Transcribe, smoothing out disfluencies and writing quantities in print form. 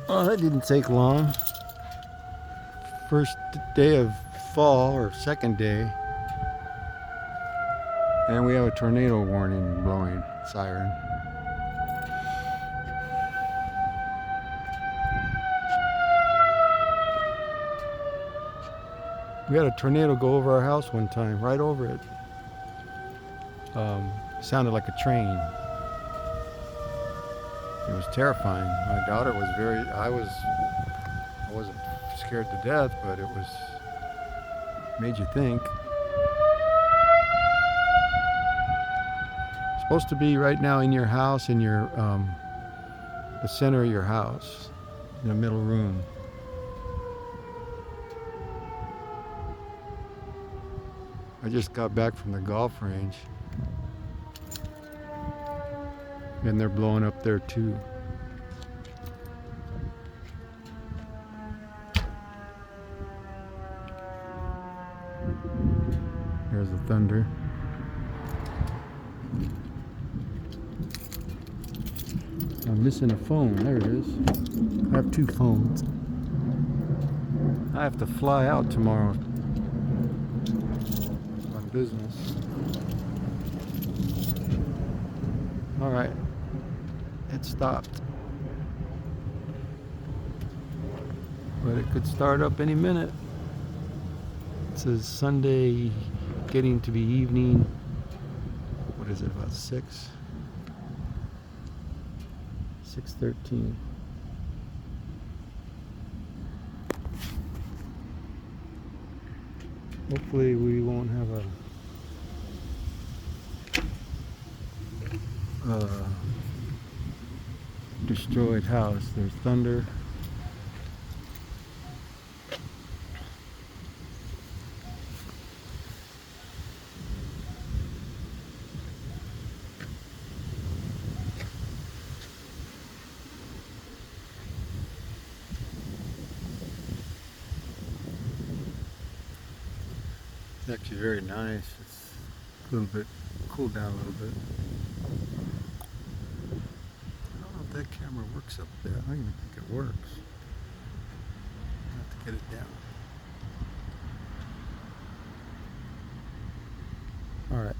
Oh, that didn't take long. First day of fall, or second day, and we have a tornado warning blowing, siren. We had a tornado go over our house one time, right over it. Sounded like a train. It was terrifying. My daughter was I wasn't scared to death, but it was, made you think. Supposed to be right now in your house, in your, the center of your house, in the middle room. I just got back from the golf range, and they're blowing up there too. There's the thunder. I'm missing a phone. There it is. I have two phones. I have to fly out tomorrow on business. All right. It stopped. But it could start up any minute. It says Sunday, getting to be evening. What is it, about 6? 6:13. Hopefully we won't have a destroyed house. There's thunder. It's actually very nice. It's a little bit cooled down a little bit. I don't know if that camera works up there. I don't even think it works. I have to get it down. All right.